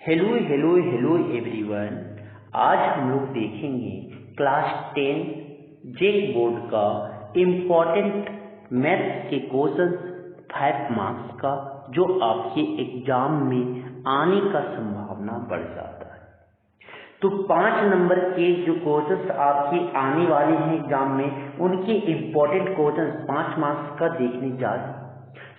Hello hello hello everyone. आज हम लोग देखेंगे क्लास 10 जेक बोर्ड का इम्पोर्टेंट मैथ्स के क्वेश्चन 5 मार्क्स का, जो आपके एग्जाम में आने का संभावना बढ़ जाता है। तो 5 नंबर के जो क्वेश्चन आपके आने वाले हैं एग्जाम में, उनके इम्पोर्टेंट क्वेश्चन 5 मार्क्स का देखने जा रहे हैं।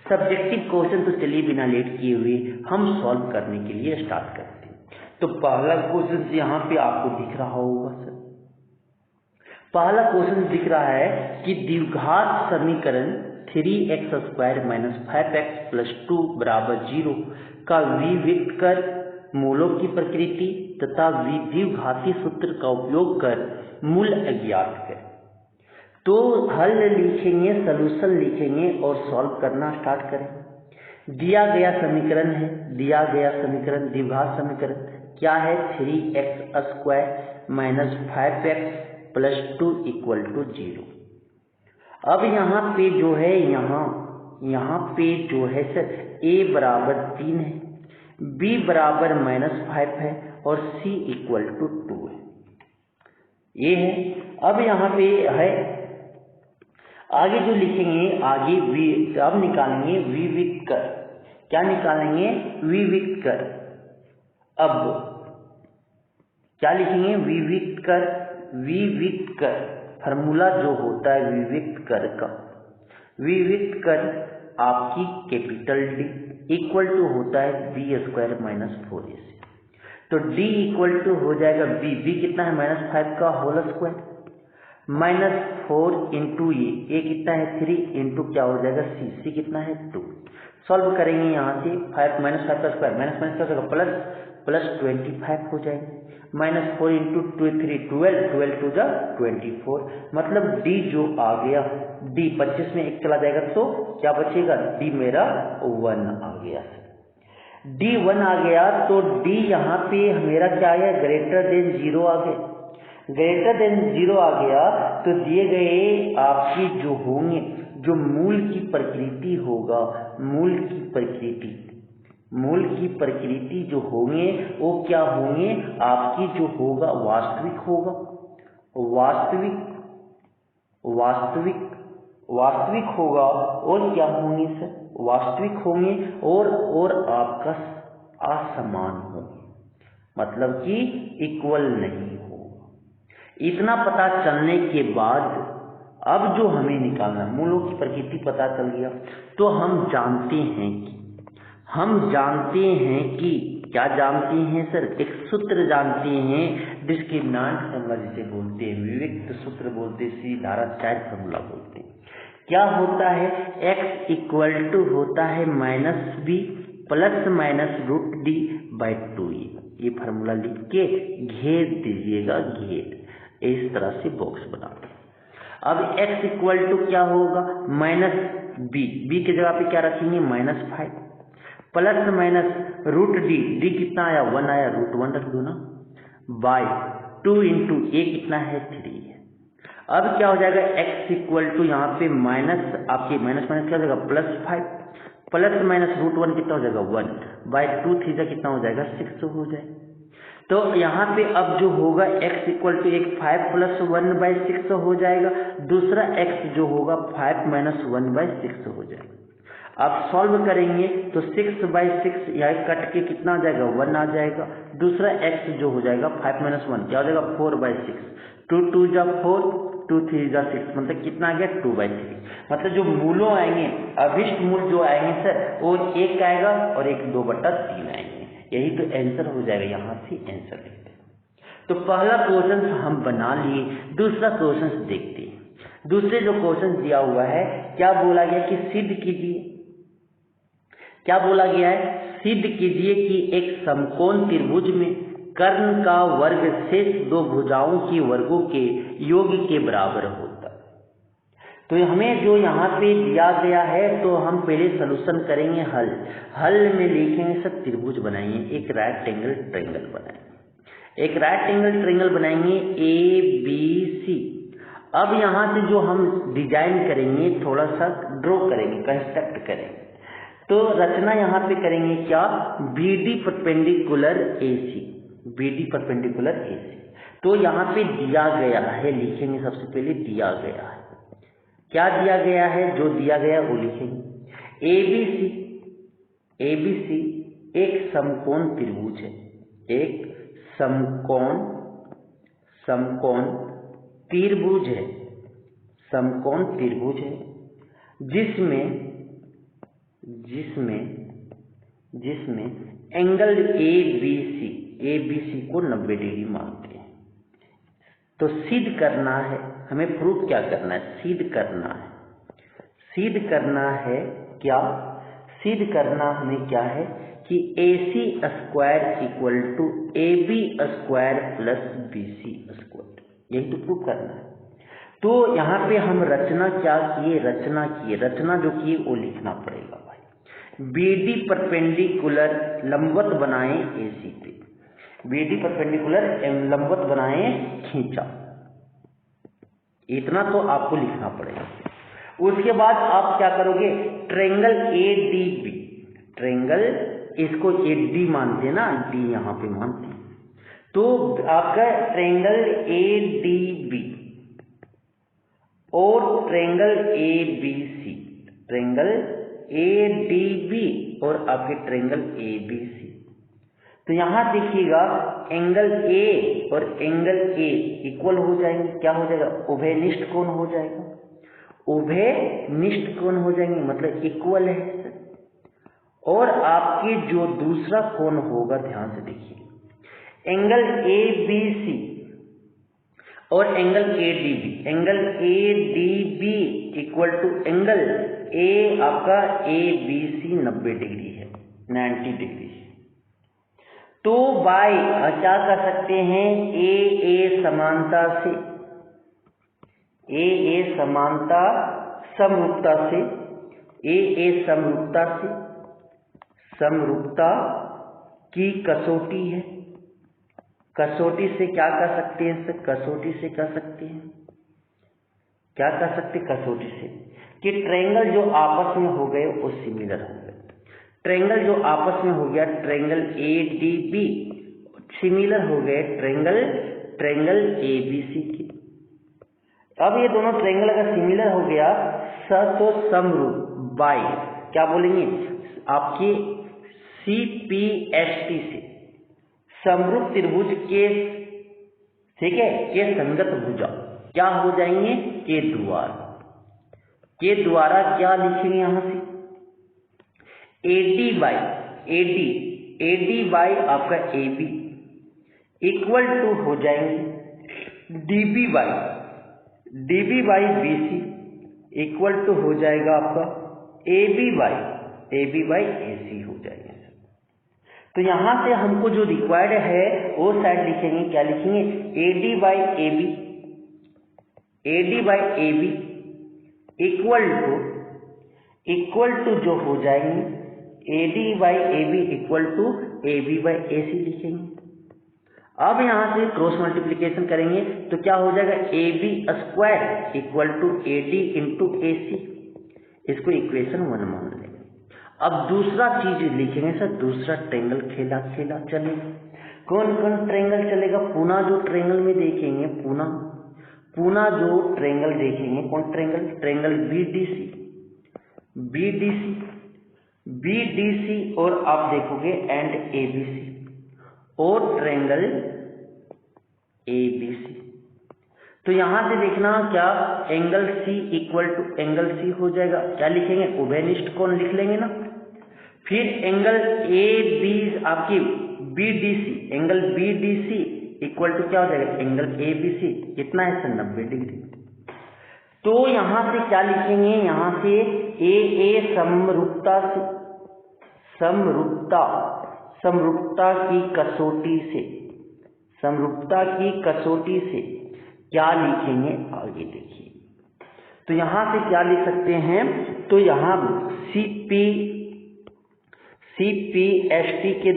सब्जेक्टिव क्वेश्चन तो चलिए बिना लेट किए हुए हम सॉल्व करने के लिए स्टार्ट करते हैं। तो पहला क्वेश्चन यहाँ पे आपको दिख रहा होगा सर। पहला क्वेश्चन दिख रहा है कि द्विघात समीकरण 3x² - 5x + 2 = 0 का विविक्त कर, मूलों की प्रकृति तथा द्विघाती सूत्र का उपयोग कर मूल अज्ञात करें। तो हल लिखेंगे, सॉल्यूशन लिखेंगे और सॉल्व करना स्टार्ट करें। दिया गया समीकरण है, दिया गया समीकरण द्विघात समीकरण क्या है? 3x² - 5x + 2 = 0। अब यहाँ पे जो है यहाँ पे जो है सर a = 3 है, b = -5 है और c = 2 है। ये है। अब यहाँ पे है, आगे जो लिखेंगे आगे अब निकालेंगे विविक्त कर। क्या निकालेंगे? विविक्त कर। अब क्या लिखेंगे? विविक्त कर। विविक्त कर फार्मूला जो होता है विविक्त कर का, विविक्त कर आपकी कैपिटल D इक्वल टू होता है b² - 4ac। तो D इक्वल टू हो जाएगा b कितना है? -5 का होल स्क्वायर -4 इंटू ये कितना है? 3 इंटू क्या हो जाएगा? c कितना है? 2। सॉल्व करेंगे यहाँ से 5 - 5 का स्क्वायर माइनस क्या हो जाएगा? प्लस 25 हो जाएगा। -4 इंटू 2 3 12 टू जा 24। मतलब D जो आ गया, D 25 में 1 चला जाएगा तो क्या बचेगा? D मेरा 1 आ गया। D 1 आ गया तो D यहाँ पे मेरा क्या आ गया? ग्रेटर देन 0 आ गया। ग्रेटर देन 0 आ गया तो दिए गए आपकी जो होंगे, जो मूल की प्रकृति होगा, मूल की प्रकृति जो होंगे वो क्या होंगे? आपकी जो होगा वास्तविक होगा, वास्तविक होगा। और क्या होंगे सर? वास्तविक होंगे और आपका असमान होंगे, मतलब कि इक्वल नहीं होगा। इतना पता चलने के बाद अब जो हमें निकालना, मूलों की प्रकृति पता चल गया तो हम जानते हैं कि क्या जानते हैं सर? एक सूत्र जानते हैं, डिस्क्रिमिनेंट फार्मूला जिसे बोलते हैं, विविक्त सूत्र बोलते हैं, सीधा फार्मूला बोलते हैं। क्या होता है? x इक्वल टू होता है -b ± √d/2e। ये फार्मूला लिख के घेर दीजिएगा, घेर इस तरह से बॉक्स बना दो। अब x इक्वल टू क्या होगा? -b की जगह पे क्या रखेंगे? -5 प्लस √d कितना आया? 1 आया, √1 रख दो ना, बाय 2 इंटू a कितना है? 3 है। अब क्या हो जाएगा? x इक्वल टू यहाँ पे माइनस आपके माइनस क्या हो जाएगा? +5 प्लस √1 कितना हो जाएगा? 1 बाय 2 3 कितना हो जाएगा? 6 हो जाएगा। तो यहाँ पे अब जो होगा x इक्वल टू एक 5 + 1/6 हो जाएगा, दूसरा x जो होगा 5 - 1/6 हो जाएगा। अब सॉल्व करेंगे तो 6/6 यहाँ कट के कितना आ जाएगा? 1 आ जाएगा। दूसरा x जो हो जाएगा 5 - 1 क्या हो जाएगा? 4/6। 2 2 जा 4, 2 3 जा 6, मतलब कितना आ गया? 2/3। मतलब जो मूलों आएंगे, अभिष्ट मूल जो आएंगे सर, वो 1 आएगा और एक 2/3 आएंगे। यही तो आंसर हो जाएगा। यहाँ से आंसर देखते हैं। तो पहला क्वेश्चन हम बना लिए, दूसरा क्वेश्चन देखते हैं। दूसरे जो क्वेश्चन दिया हुआ है, क्या बोला गया कि सिद्ध कीजिए। क्या बोला गया है? सिद्ध कीजिए कि एक समकोण त्रिभुज में कर्ण का वर्ग शेष 2 भुजाओं की वर्गों के योग के बराबर होता है। तो हमें जो यहाँ पे दिया गया है, तो हम पहले सॉल्यूशन करेंगे। हल में लिखेंगे सर त्रिभुज बनाएंगे, एक राइट एंगल ट्रायंगल बनाएंगे, एक राइट एंगल ट्रायंगल बनाएंगे ABC। अब यहाँ से जो हम डिजाइन करेंगे, थोड़ा सा ड्रॉ करेंगे, कंस्ट्रक्ट करेंगे। तो रचना यहाँ पे करेंगे क्या, BD perpendicular AC, BD perpendicular AC। तो यहाँ पे दिया गया है, लिखेंगे सबसे पहले दिया गया है, क्या दिया गया है, जो दिया गया वो लिखेंगे। ABC एक समकोण त्रिभुज है, एक समकोण त्रिभुज है, समकोण त्रिभुज है, जिसमें एंगल ABC को 90 डिग्री मानते हैं। तो सिद्ध करना है, हमें प्रूफ क्या करना है, सिद्ध करना है क्या, सिद्ध करना हमें क्या है कि AC square equal to AB square plus BC square, यही तो प्रूफ करना है। तो यहाँ पे हम रचना क्या किए, रचना जो किए वो लिखना पड़ेगा भाई। BD परपेंडिकुलर लंबवत बनाए AC पे, BD परपेंडिकुलर लंबवत बनाए खींचा, इतना तो आपको लिखना पड़ेगा। उसके बाद आप क्या करोगे, ट्रायंगल ADB, ट्रायंगल इसको AD मानते हैं ना, D यहाँ पे मानते हैं, तो आपका ट्रायंगल ADB और ट्रायंगल ABC, ट्रायंगल ADB और आपके ट्रायंगल ABC। तो यहाँ देखिएगा एंगल A और एंगल A इक्वल हो जाएंगे, क्या हो जाएगा, उभयनिष्ठ कोण हो जाएगा, उभयनिष्ठ कोण हो जाएंगे, मतलब इक्वल है। और आपके जो दूसरा कोण होगा, ध्यान से देखिए, एंगल ABC और angle ADB equal to angle A आपका ABC 90 डिग्री है, 90 डिग्री। तो बाय क्या कर सकते हैं, AA समानता से, AA समानता समरूपता से, AA समरूपता की कसौटी है, कसौटी से क्या कर सकते हैं, कसौटी से कर सकते हैं, क्या कर सकते, कसौटी से कि ट्रायंगल जो आपस में हो गए वो सिमिलर हो गए, ट्रायंगल जो आपस में हो गया, ट्रायंगल ADB सिमिलर हो गए ट्रायंगल ABC की। अब ये दोनों ट्रायंगल अगर सिमिलर हो गया तो समरूप बाय क्या बोलेंगे, आपके CPST से समरूप त्रिभुज के, ठीक है, के संगत भुजा क्या हो जाएंगे, के द्वारा क्या लिखेंगे यहाँ से, AD बाय आपका AB इक्वल टू हो जाएंगे DB by BC equal to हो जाएगा आपका AB बाय AC हो जाएगा। तो यहाँ से हमको जो रिक्वायर्ड है वो साइड लिखेंगे, क्या लिखेंगे, AD by AB equal to जो हो जाएंगे AD by AB equal to AB by AC लिखेंगे। अब यहाँ से क्रॉस मल्टीप्लिकेशन करेंगे तो क्या हो जाएगा, AB square equal to AD into AC, इसको इक्वेशन 1 मान लेंगे। अब दूसरा चीज लिखेंगे सर, दूसरा ट्रायंगल खेला चलेगा, कौन ट्रायंगल चलेगा, पूना जो ट्रायंगल में देखेंगे, पूना जो ट्रायंगल देखेंगे, कौन ट्रायंगल BDC और आप देखोगे एंड ABC और ट्रायंगल ABC। तो यहां से देखना क्या, angle C equal to angle C हो जाएगा, क्या लिखेंगे, उभयनिष्ठ कोण लिख लेंगे ना। फिर एंगल AB आपकी एंगल BDC इक्वल टू क्या हो जाएगा, एंगल ABC कितना है, 90 डिग्री। तो यहां से क्या लिखेंगे, यहां से AA समरूपता की कसौटी से क्या लिखेंगे, आगे देखिए। तो यहां से क्या लिख सकते हैं, तो यहां CPST के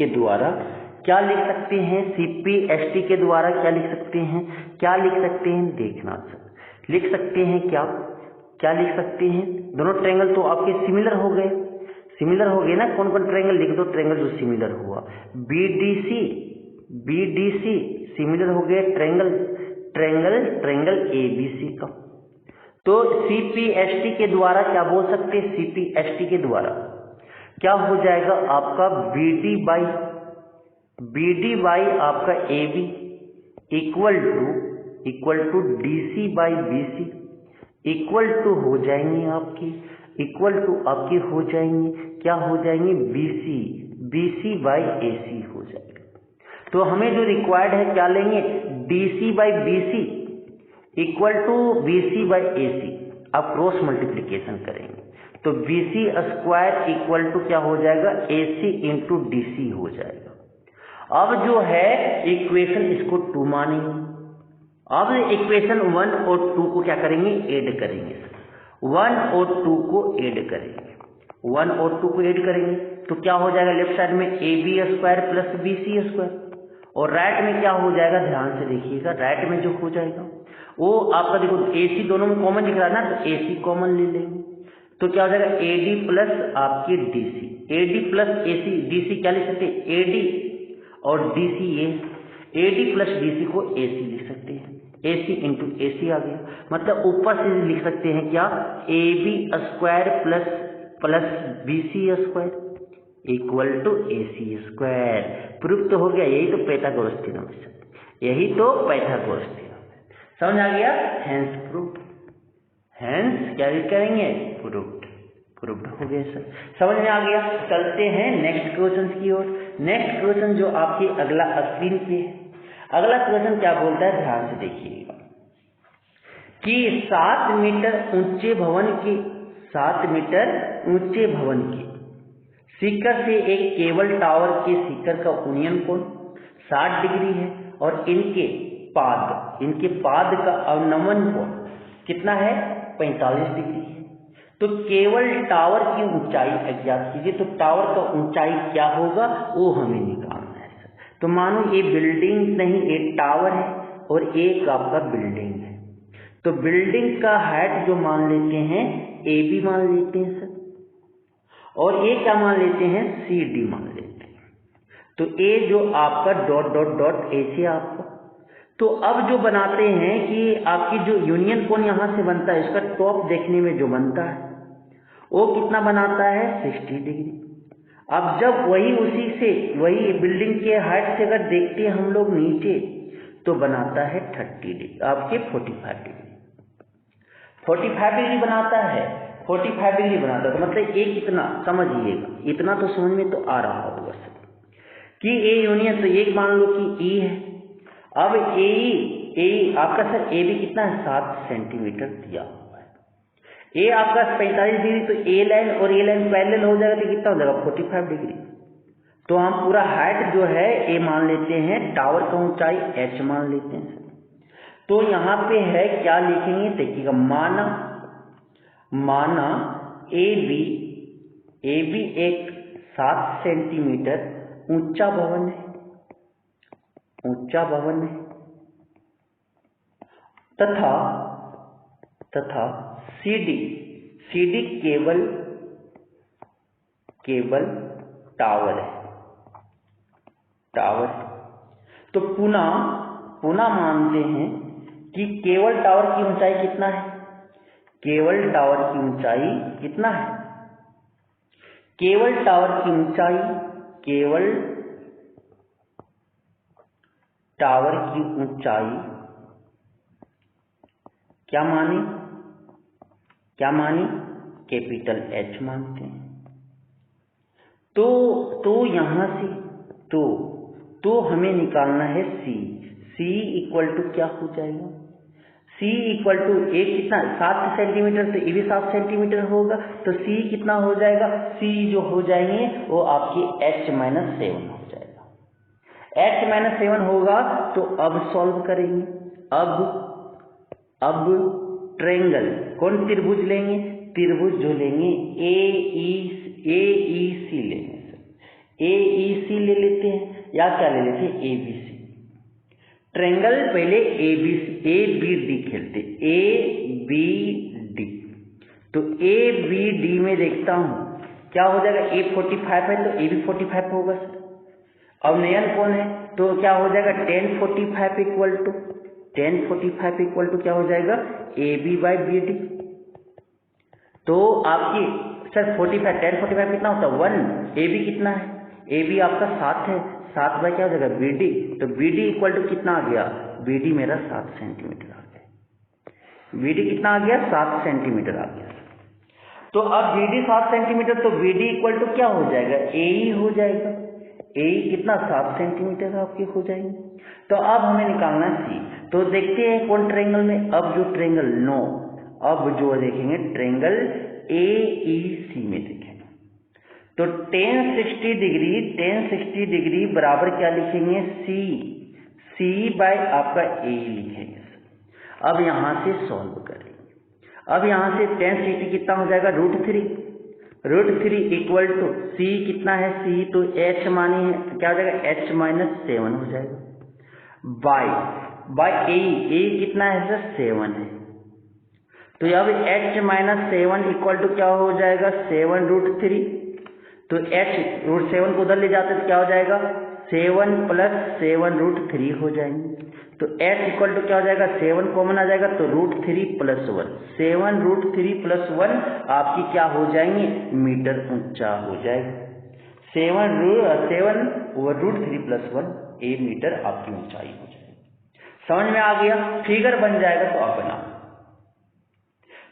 द्वारा क्या लिख सकते हैं, CPST के द्वारा क्या लिख सकते हैं, देखना सर, लिख सकते हैं क्या, क्या लिख सकते हैं, दोनों ट्रायंगल तो आपके सिमिलर हो गए, सिमिलर हो गए ना, कौन कौन ट्रायंगल लिख दो, ट्रायंगल जो सिमिलर हुआ, बीडीसी सिमिलर हो गए ट्रायंगल एबीसी का। तो सीपीएसटी के द्वारा क्या बोल सकते हैं, सीपीएसटी के द्वारा क्या हो जाएगा आपका बीडी बाई आपका AB equal to DC by BC equal to हो जाएंगे आपकी हो जाएंगे क्या हो जाएंगे, बीसी बाई एसी हो जाएगा। तो हमें जो रिक्वायर्ड है क्या लेंगे, DC by BC equal to BC by AC. अब क्रॉस मल्टीप्लीकेशन करेंगे तो बीसी स्क्वायर इक्वल टू क्या हो जाएगा, एसी इंटू डीसी हो जाएगा। अब जो है इक्वेशन इसको 2 मानेंगे। अब इक्वेशन 1 और 2 को क्या करेंगे, ऐड करेंगे, 1 और 2 को ऐड करेंगे, 1 और 2 को ऐड करेंगे तो क्या हो जाएगा, लेफ्ट साइड में AB square plus BC square, और राइट में क्या हो जाएगा, ध्यान से देखिएगा, राइट में जो हो जाएगा वो आपका देखो AC दोनों में कॉमन दिख रहा है ना, तो AC कॉमन ले लेंगे तो क्या हो जाएगा, AD प्लस आपकी DC, AD plus AC, DC क्या लिख सकते हैं, AD और DC AD प्लस DC को AC लिख सकते हैं, AC इंटू AC आ गया, मतलब ऊपर से लिख सकते हैं क्या, AB square plus BC square equal to AC square. Proof तो हो गया, यही तो पाइथागोरस थ्योरम है, यही तो पाइथागोरस थ्योरम है, समझ आ गया, हेंस प्रूफ, हेंस क्या करेंगे, प्रूव्ड हो गया सर, समझ में आ गया। चलते हैं नेक्स्ट क्वेश्चन की ओर। नेक्स्ट क्वेश्चन जो आपकी अगला स्क्रीन पे है, अगला क्वेश्चन क्या बोलता है, ध्यान से देखिएगा कि 7 मीटर ऊंचे भवन के शिखर से एक केबल टावर के शिखर का यूनियन कोण 60 डिग्री है और इनके पाद का अवनमन कोण कितना है, 45 डिग्री है। तो केवल टावर की ऊंचाई अज्ञात कीजिए, तो टावर का ऊंचाई क्या होगा वो हमें निकालना है। तो मानो ये बिल्डिंग नहीं, एक टावर है और एक आपका बिल्डिंग है, तो बिल्डिंग का हाइट जो मान लेते हैं AB मान लेते हैं सर, और ये क्या मान लेते हैं, CD मान लेते हैं। तो A जो आपका डॉट ऐसे आपका, तो अब जो बनाते हैं कि आपकी जो यूनियन कोण यहाँ से बनता है, इसका टॉप देखने में जो बनता है वो कितना बनाता है, 60 डिग्री। अब जब वही बिल्डिंग के हाइट से अगर देखते हैं हम लोग नीचे, तो बनाता है 30 डिग्री, आपके 45 डिग्री बनाता है, 45 डिग्री बनाता है। तो मतलब एक इतना समझिएगा, इतना तो समझ में तो आ रहा होगा सर कि A यूनियन, तो एक मान लो कि E है, अब ए आपका सर AB कितना है, 7 सेंटीमीटर दिया हुआ है, A आपका 45 डिग्री, तो A लाइन और A लाइन पैरेलल हो जाएगा, तो कितना हो जाएगा, 45 डिग्री। तो हम पूरा हाइट जो है A मान लेते हैं, टावर का ऊंचाई H मान लेते हैं। तो यहाँ पे है क्या लिखेंगे, देखिएगा, माना AB एक 7 सेंटीमीटर ऊंचा भवन है, तथा CD केवल टावर है। तो पुनः मानते हैं कि केवल टावर की ऊंचाई कितना है, केवल टावर की ऊंचाई क्या माने, कैपिटल H मानते हैं। तो यहां से तो हमें निकालना है C इक्वल टू क्या हो जाएगा, C इक्वल टू A कितना, 7 सेंटीमीटर, तो ये भी 7 सेंटीमीटर होगा, तो C कितना हो जाएगा, C जो हो जाएंगे वो आपकी H-7 हो जाएगा, H-7 होगा। तो अब सॉल्व करेंगे, अब ट्रायंगल कौन त्रिभुज लेंगे, त्रिभुज जो लेंगे AEC लेंगे, AEC ले लेते हैं या क्या ले लेते हैं, ABC। ट्रायंगल पहले ABD खेलते, ABD तो ए बी डी में देखता हूँ क्या हो जाएगा, ए 45 है तो ए भी 45 होगा सर। अब नयन कौन है तो क्या हो जाएगा, tan 45 इक्वल टू क्या हो जाएगा, A B by B D. तो आपकी सर 45 tan 45 कितना होता है 1, ए बी कितना है, ए बी आपका 7 है, 7 बाई क्या हो जाएगा बी डी। तो बी डी इक्वल टू कितना आ गया, बी डी मेरा 7 सेंटीमीटर आ गया। बी डी कितना आ गया, 7 सेंटीमीटर आ गया। तो अब बी डी 7 सेंटीमीटर, तो बी डी इक्वल टू क्या हो जाएगा, ए ई हो जाएगा। ए ई कितना 7 सेंटीमीटर आपके हो जाएंगे। तो अब हमें निकालना सी। तो देखते हैं कौन ट्रायंगल में, अब जो ट्रायंगल नो, अब जो देखेंगे ट्रायंगल ए ई सी में देखेंगे। तो tan 60 डिग्री बराबर क्या लिखेंगे, सी बाय आपका ए लिखेंगे। अब यहां से सॉल्व करेंगे। अब यहां से tan 60 कितना हो जाएगा, √3 इक्वल टू सी कितना है, सी तो h मानी है क्या हो जाएगा, h - 7 हो जाएगा बाय ए कितना है सर 7 है। तो अब h - 7 इक्वल टू क्या हो जाएगा, 7√3। तो h √7 को उधर ले जाते तो क्या हो जाएगा, 7 + 7√3 हो जाएंगे। तो h इक्वल टू क्या हो जाएगा, 7 कॉमन आ जाएगा तो √3 + 1, 7√3 + 1 आपकी क्या हो जाएंगे, मीटर ऊंचा हो जाएगा। 7√3 + 1 ए मीटर आपकी ऊंचाई हो जाएगी। समझ में आ गया, फिगर बन जाएगा। तो अब बनाओ।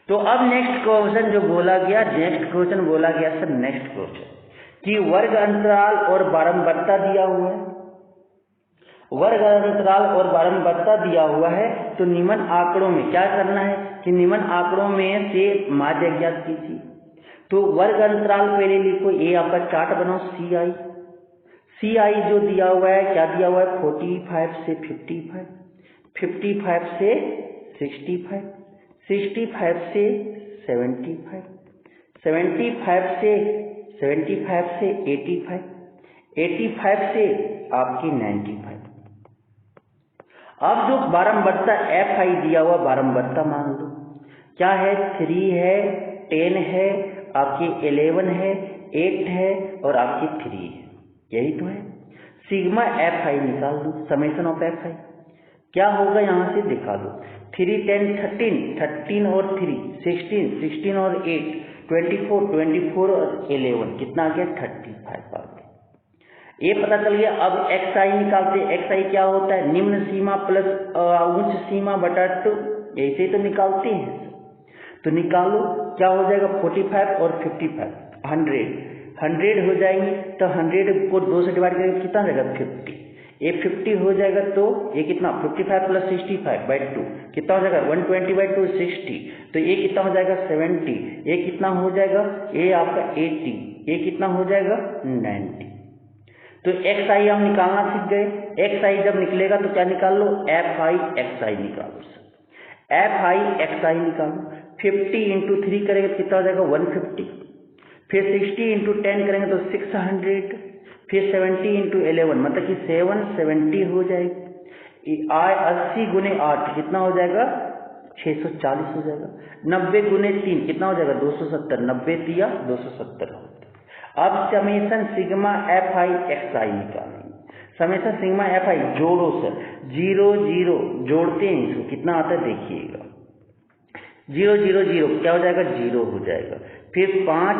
तो अब नेक्स्ट क्वेश्चन बोला गया सर, नेक्स्ट क्वेश्चन कि वर्ग अंतराल और बारंबारता दिया हुआ है, वर्ग अंतराल और बारंबारता दिया हुआ है। तो निम्न आंकड़ों में क्या करना है कि निम्न आंकड़ों में से माध्य ज्ञात कीजिए। तो वर्ग अंतराल पहले लिखो, ये आपका चार्ट बनाओ, सी आई जो दिया हुआ है, क्या दिया हुआ है, 45 से 55, 55 से 65, 65 से 75, 75 से 85, 85 से आपकी 95। अब जो बारंबारता एफ आई दिया हुआ, बारंबारता मान लो क्या है, 3 है, 10 है, आपकी 11 है, 8 है और आपकी 3 है, यही तो है। सिग्मा एफ आई निकाल दो, समेशन ऑफ एफ आई क्या होगा, यहां से दिखा दो। 3 10 13 और 3 16 और 8 24 और 11 कितना आ गया, 35 आ गया। ये पता चल गया। अब एक्स आई निकालते, एक्स आई क्या होता है, निम्न सीमा प्लस उच्च सीमा बटा 2, ऐसे तो निकालते हैं। तो निकालो क्या हो जाएगा, 45 और 55 100 हो जाएंगे। तो 100 को 2 से डिवाइड करेंगे कितना रहेगा, 50। ये 50 हो जाएगा तो ये कितना, 55 + 65/2 कितना हो जाएगा, 120/2 60। तो ये कितना हो जाएगा, 70। ये कितना हो जाएगा, ये आपका 80। ये कितना हो जाएगा, 90। तो एक्स आई हम निकालना सीख गए। एक्स आई जब निकलेगा तो क्या निकाल लो, एफ आई एक्स आई निकालो। एफ आई एक्स आई निकालो। 50 × 3 करेंगे तो कितना हो जाएगा, 150। फिर 60 × 10 करेंगे तो 600। फिर 70 × 11 मतलब कि 770 हो जाएगी। 80 × 8 कितना हो जाएगा, 640 हो जाएगा। 90 × 3 कितना हो जाएगा, 270। 90 दिया 270 हो। अब summation sigma F I X I निकालेंगे। समेशन सिग्मा एफ आई जोड़ो सर, 0 0 जोड़ते हैं इसको, कितना आता है देखिएगा, 0 0 0 क्या हो जाएगा, 0 हो जाएगा। फिर 5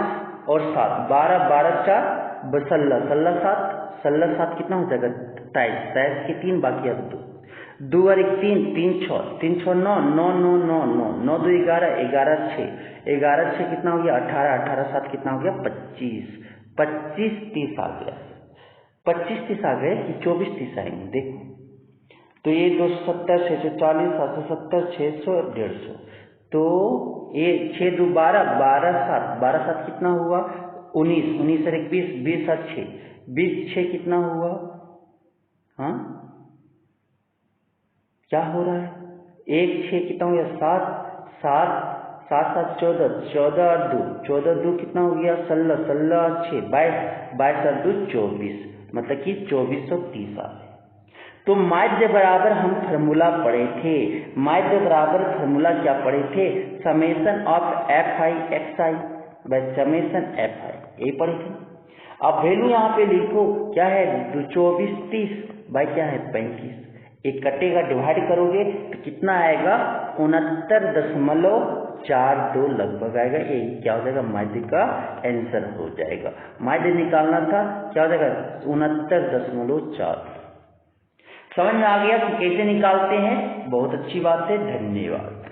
और 7 12 12 4 16 16 7 16 7 कितना हो जाएगा, 23 के 3 बाकी अब 2 और 1 3 3 6 3 6 9 9 9 9 9 9 2 11 11 6 11 6 कितना हो गया, 18 18 7 कितना हो गया, 25 25 30 आ गया। 25 30 आ गए कि 24 30 आएंगे, देखो। तो ये 270 640 770 600 150। तो ये 6 2 12 12 7 कितना हुआ, 19 19 और 1 20 20 7 6 20 6 कितना हुआ, हाँ क्या हो रहा है, 1 6 कितना हो गया, 7 7 7 7 14 14 और 2 14 2 कितना हो गया, 16 16 और 6 22 22 और 2 24 मतलब कि 2430 आ गए। तो माध्य बराबर हम फार्मूला पढ़े थे, माध्य बराबर फार्मूला क्या पढ़े थे, summation of F I X I by summation F I, यही पढ़े थे। अब वैल्यू यहाँ पे लिखो क्या है, 24 30 बाय क्या है 35, एक कटेगा डिवाइड करोगे तो कितना आएगा 69.42 लगभग आएगा। यही क्या हो जाएगा माध्य का आंसर हो जाएगा। माध्य निकालना था, क्या हो जाएगा 69.4। समझ में आ गया कि कैसे निकालते हैं, बहुत अच्छी बात है, धन्यवाद।